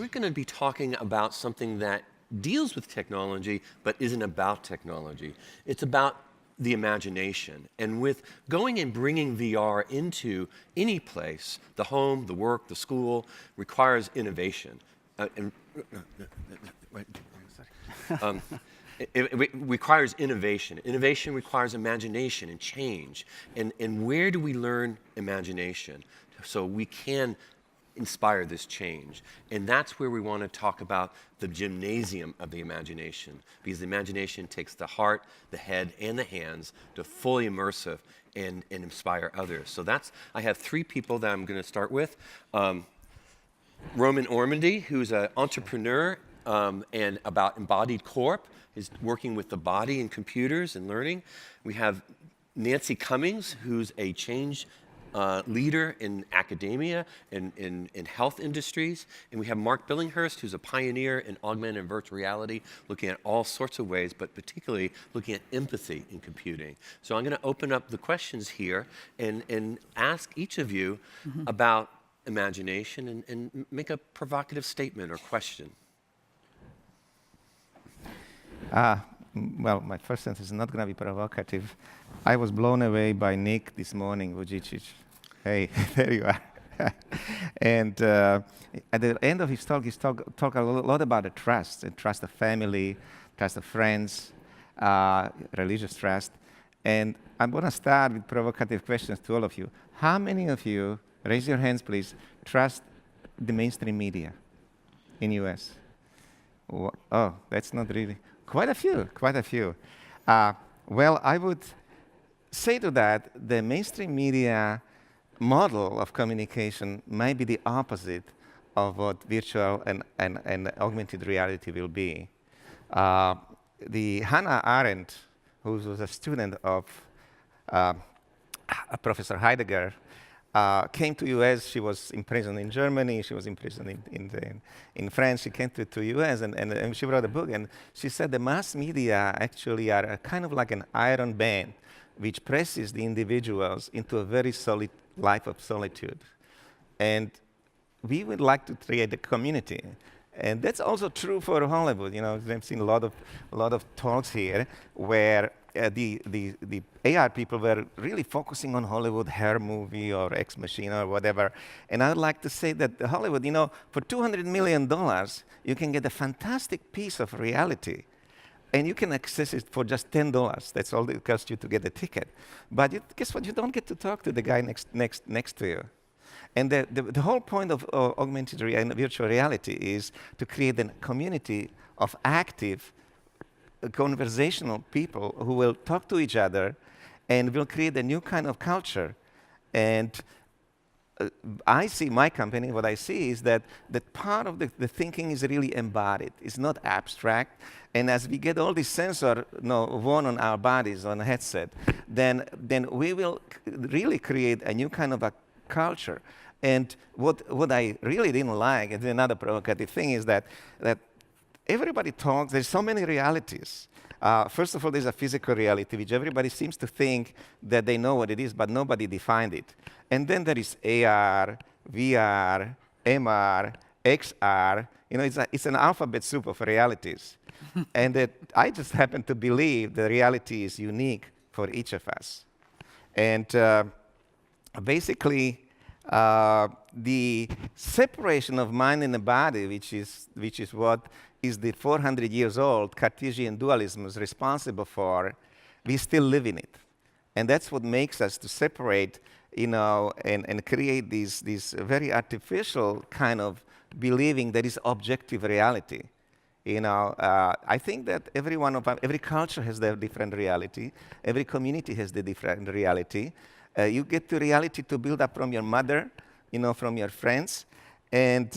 we're going to be talking about something that deals with technology, but isn't about technology. It's about the imagination. And with going and bringing VR into any place, the home, the work, the school, requires innovation. It requires innovation. Innovation requires imagination and change. And where do we learn imagination so we can inspire this change? And that's where we want to talk about the gymnasium of the imagination, because the imagination takes the heart, the head, and the hands to fully immersive and inspire others. So I have three people that I'm going to start with. Roman Ormandy, who's an entrepreneur and about Embodied Corp, is working with the body and computers and learning. We have Nancy Cummings, who's a change leader in academia and in health industries. And we have Mark Billinghurst, who's a pioneer in augmented and virtual reality, looking at all sorts of ways, but particularly looking at empathy in computing. So I'm going to open up the questions here and ask each of you about imagination and make a provocative statement or question. Well, my first sentence is not going to be provocative. I was blown away by Nick this morning, Vujicic. Hey, there you are. And at the end of his talk, he talked a lot about the trust, and trust of family, trust of friends, religious trust. And I'm going to start with provocative questions to all of you. How many of you, raise your hands please, trust the mainstream media in US? Oh, that's not really. Quite a few. Well, I would say to that, the mainstream media model of communication might be the opposite of what virtual and augmented reality will be. The Hannah Arendt, who was a student of Professor Heidegger, came to US. She was imprisoned in Germany. She was imprisoned in France. She came to US and she wrote a book. And she said the mass media actually are kind of like an iron band which presses the individuals into a very solid life of solitude. And we would like to create a community. And that's also true for Hollywood. You know, I've seen a lot of talks here where the AR people were really focusing on Hollywood hair movie or Ex Machina or whatever. And I would like to say that Hollywood, you know, for $200 million, you can get a fantastic piece of reality. And you can access it for just $10. That's all it costs you to get a ticket. But guess what? You don't get to talk to the guy next to you. And the whole point of augmented and virtual reality is to create a community of active, conversational people who will talk to each other and will create a new kind of culture. And I see my company, what I see is that part of the thinking is really embodied. It's not abstract. And as we get all these sensors worn on our bodies, on a headset, then we will really create a new kind of a culture. And what I really didn't like, and another provocative thing, is that everybody talks, there's so many realities. First of all, there's a physical reality, which everybody seems to think that they know what it is, but nobody defined it. And then there is AR, VR, MR, XR. You know, it's an alphabet soup of realities. And that I just happen to believe the reality is unique for each of us. And basically, the separation of mind and the body, which is what is the 400 years old Cartesian dualism is responsible for, we still live in it. And that's what makes us to separate, you know, and create these very artificial kind of believing that is objective reality. You know, I think that every culture has their different reality. Every community has the different reality. You get the reality to build up from your mother, you know, from your friends. And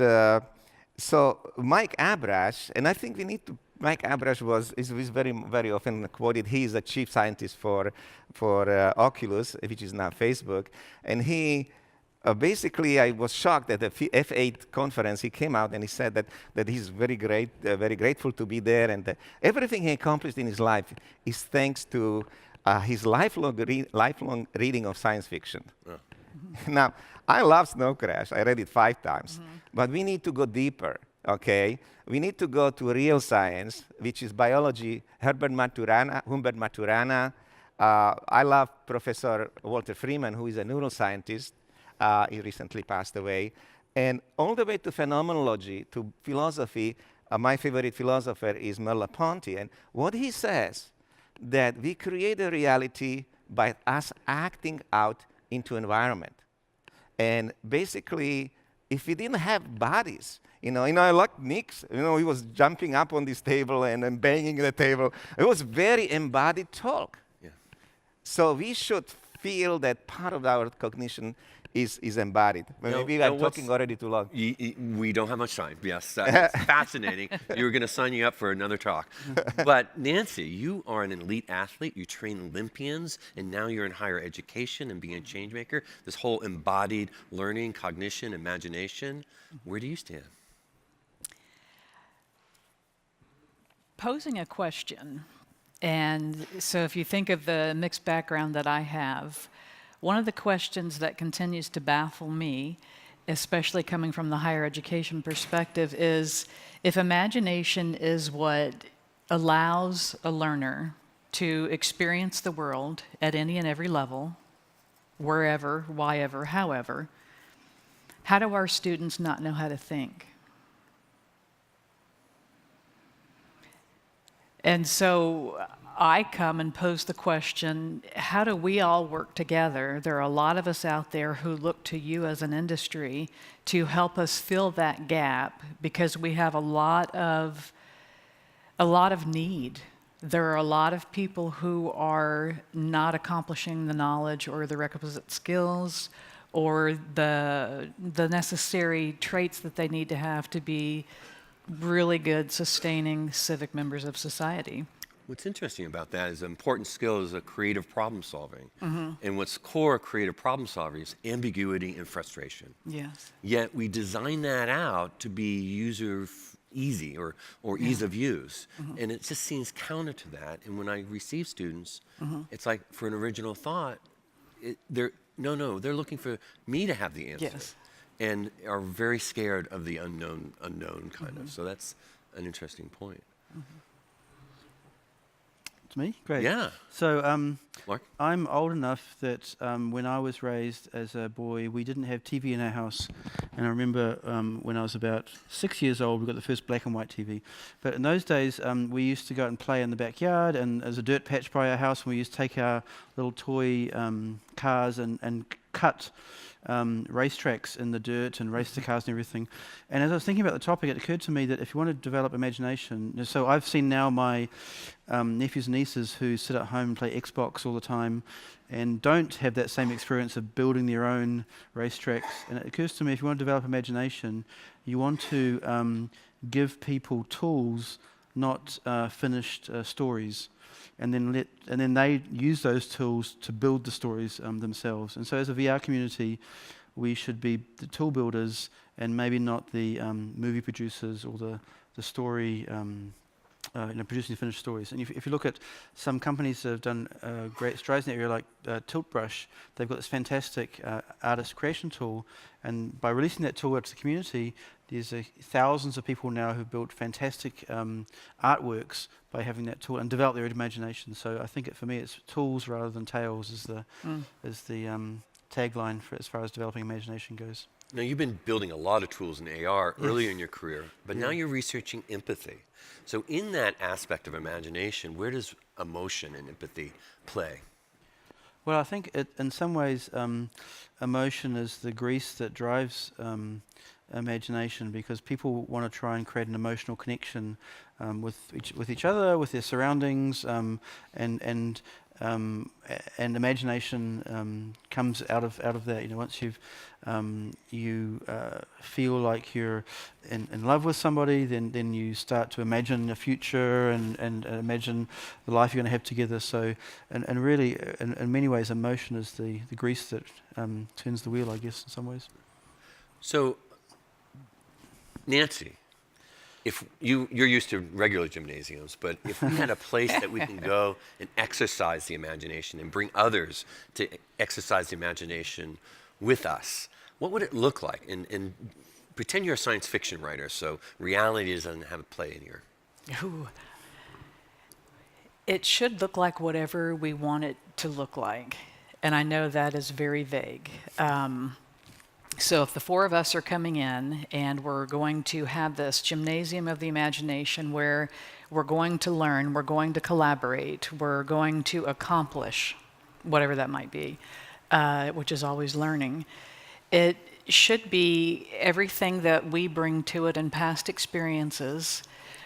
so Mike Abrash, and I think we need to, Mike Abrash is very, very often quoted. He is a chief scientist for Oculus, which is now Facebook. And he, basically, I was shocked at the F8 conference. He came out and he said that he's very grateful to be there. And everything he accomplished in his life is thanks to his lifelong reading of science fiction. Now, I love Snow Crash. I read it 5 times. But we need to go deeper. okay, we need to go to real science, which is biology. Humbert Maturana. I love Professor Walter Freeman, who is a neuroscientist. He recently passed away. And all the way to phenomenology, to philosophy, my favorite philosopher is Merleau-Ponty. And what he says, that we create a reality by us acting out into environment. And basically, if we didn't have bodies, I like Nick's, he was jumping up on this table and then banging the table. It was very embodied talk. Yeah. So we should feel that part of our cognition is embodied. Maybe I'm talking already too long. We don't have much time. Yes, it's fascinating. You were going to sign you up for another talk. But Nancy, you are an elite athlete. You train Olympians, and now you're in higher education and being a change maker. This whole embodied learning, cognition, imagination. Where do you stand? Posing a question. And so if you think of the mixed background that I have, one of the questions that continues to baffle me, especially coming from the higher education perspective, is if imagination is what allows a learner to experience the world at any and every level, wherever, whyever, however, how do our students not know how to think? And so I come and pose the question, how do we all work together? There are a lot of us out there who look to you as an industry to help us fill that gap because we have a lot of need. There are a lot of people who are not accomplishing the knowledge or the requisite skills or the necessary traits that they need to have to be really good, sustaining civic members of society. What's interesting about that is an important skill is a creative problem solving. And what's core creative problem solving is ambiguity and frustration. Yes. Yet we design that out to be user easy or ease of use. And it just seems counter to that. And when I receive students, it's like for an original thought, they're looking for me to have the answer. Yes. And are very scared of the unknown kind of. So that's an interesting point. It's me? Great. Yeah. So Mark? I'm old enough that when I was raised as a boy, we didn't have TV in our house. And I remember when I was about 6 years old, we got the first black and white TV. But in those days, we used to go out and play in the backyard, and there's a dirt patch by our house, and we used to take our little toy cars and cut racetracks in the dirt and race the cars and everything. And as I was thinking about the topic, it occurred to me that if you want to develop imagination, so I've seen now my nephews and nieces who sit at home and play Xbox all the time and don't have that same experience of building their own racetracks. And it occurs to me, if you want to develop imagination, you want to give people tools, not finished stories. And then they use those tools to build the stories themselves. And so as a VR community, we should be the tool builders and maybe not the movie producers or the story, producing finished stories. And if you look at some companies that have done great strides in that area, like Tilt Brush, they've got this fantastic artist creation tool. And by releasing that tool out to the community, there's thousands of people now who've built fantastic artworks by having that tool and develop their imagination. So I think for me, it's tools rather than tales is the tagline for as far as developing imagination goes. Now, you've been building a lot of tools in AR earlier in your career, but now you're researching empathy. So in that aspect of imagination, where does emotion and empathy play? Well, I think in some ways, emotion is the grease that drives imagination, because people want to try and create an emotional connection with each other, with their surroundings, and imagination comes out of that. Once you feel like you're in love with somebody, then you start to imagine a future and imagine the life you're going to have together. So, and really, in many ways, emotion is the grease that turns the wheel, I guess, in some ways. So, Nancy, if you're used to regular gymnasiums, but if we had a place that we can go and exercise the imagination and bring others to exercise the imagination with us, what would it look like? And pretend you're a science fiction writer, so reality doesn't have a play in here. Ooh. It should look like whatever we want it to look like. And I know that is very vague. So if the four of us are coming in and we're going to have this gymnasium of the imagination where we're going to learn, we're going to collaborate, we're going to accomplish whatever that might be, which is always learning, it should be everything that we bring to it in past experiences.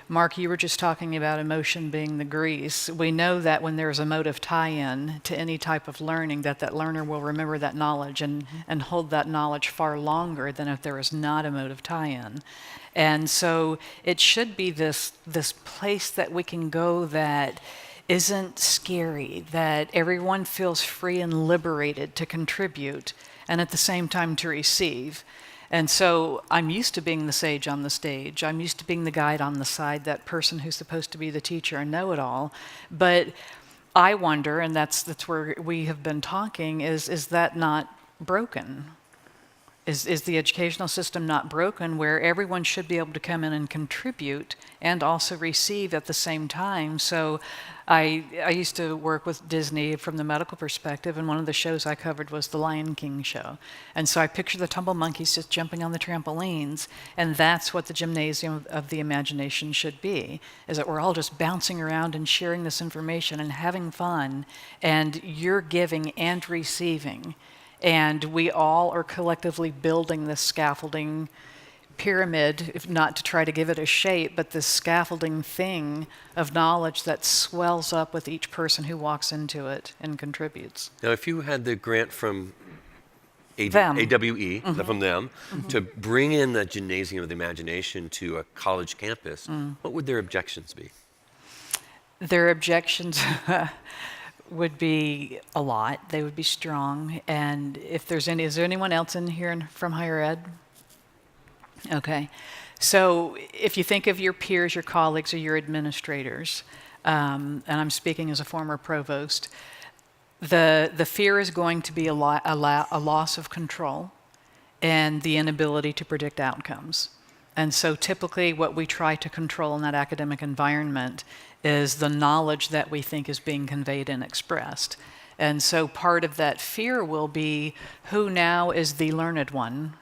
Mark, you were just talking about emotion being the grease. We know that when there's a motive tie-in to any type of learning, that learner will remember that knowledge and hold that knowledge far longer than if there is not a motive tie-in. And so it should be this place that we can go that isn't scary, that everyone feels free and liberated to contribute and at the same time to receive. And so I'm used to being the sage on the stage. I'm used to being the guide on the side, that person who's supposed to be the teacher and know-it-all. But I wonder, and that's where we have been talking, is that not broken? Is the educational system not broken where everyone should be able to come in and contribute and also receive at the same time? So I used to work with Disney from the medical perspective, and one of the shows I covered was the Lion King show. And so I picture the tumble monkeys just jumping on the trampolines, and that's what the gymnasium of the imagination should be, is that we're all just bouncing around and sharing this information and having fun, and you're giving and receiving. And we all are collectively building this scaffolding pyramid, if not to try to give it a shape, but this scaffolding thing of knowledge that swells up with each person who walks into it and contributes. Now, if you had the grant from Them. AWE, from them, to bring in the Gymnasium of the Imagination to a college campus, what would their objections be? Their objections would be a lot. They would be strong. And if there's any, is there anyone else in here from higher ed? Okay. So if you think of your peers, your colleagues, or your administrators, and I'm speaking as a former provost, the fear is going to be a loss of control and the inability to predict outcomes. And so typically what we try to control in that academic environment is the knowledge that we think is being conveyed and expressed. And so part of that fear will be, who now is the learned one?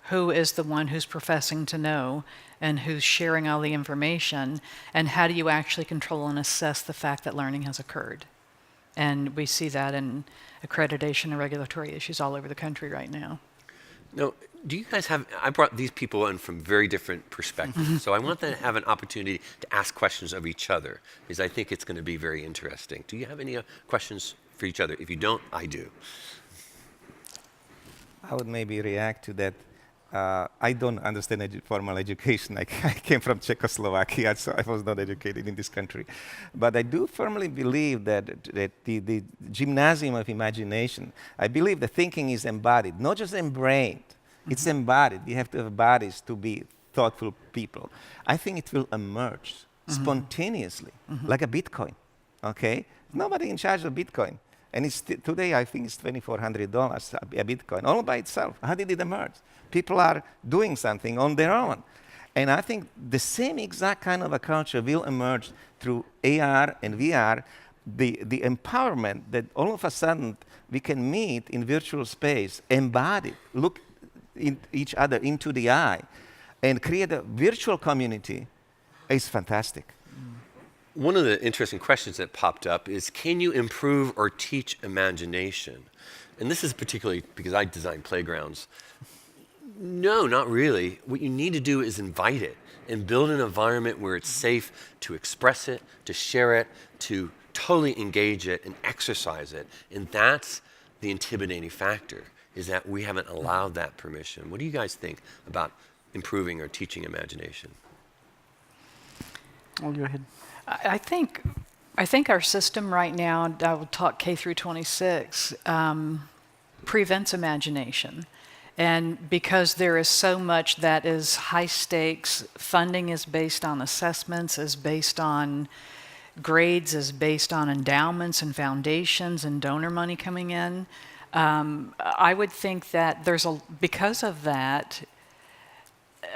Who is the one who's professing to know and who's sharing all the information? And how do you actually control and assess the fact that learning has occurred? And we see that in accreditation and regulatory issues all over the country right now. Now, do you guys have, I brought these people in from very different perspectives, so I want them to have an opportunity to ask questions of each other, because I think it's going to be very interesting. Do you have any questions for each other? If you don't, I do. I would maybe react to that. I don't understand formal education. I came from Czechoslovakia, so I was not educated in this country. But I do firmly believe that the gymnasium of imagination, I believe the thinking is embodied, not just embrained. It's embodied. You have to have bodies to be thoughtful people. I think it will emerge spontaneously, like a Bitcoin, okay? Nobody in charge of Bitcoin. And it's today, I think it's $2,400 a Bitcoin, all by itself. How did it emerge? People are doing something on their own. And I think the same exact kind of a culture will emerge through AR and VR, the empowerment that all of a sudden we can meet in virtual space, embodied, look in each other into the eye, and create a virtual community is fantastic. One of the interesting questions that popped up is, can you improve or teach imagination? And this is particularly because I design playgrounds. No, not really. What you need to do is invite it and build an environment where it's safe to express it, to share it, to totally engage it and exercise it. And that's the intimidating factor, is that we haven't allowed that permission. What do you guys think about improving or teaching imagination? Oh, go ahead. I think our system right now, and I will talk K through 26, prevents imagination. And because there is so much that is high stakes, funding is based on assessments, is based on grades, is based on endowments and foundations and donor money coming in. I would think that because of that,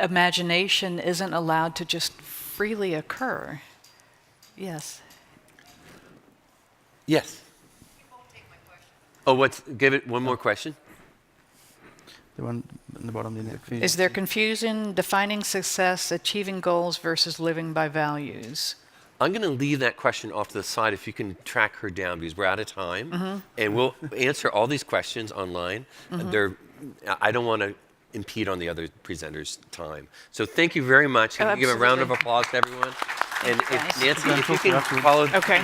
imagination isn't allowed to just freely occur. Yes. Yes. Oh, give it one more question. The one in the bottom there. Is there confusion defining success, achieving goals versus living by values? I'm going to leave that question off to the side if you can track her down because we're out of time. And we'll answer all these questions online. I don't want to impede on the other presenters' time. So thank you very much. Can you give a round of applause to everyone? And if, Nancy, if you can follow. Okay.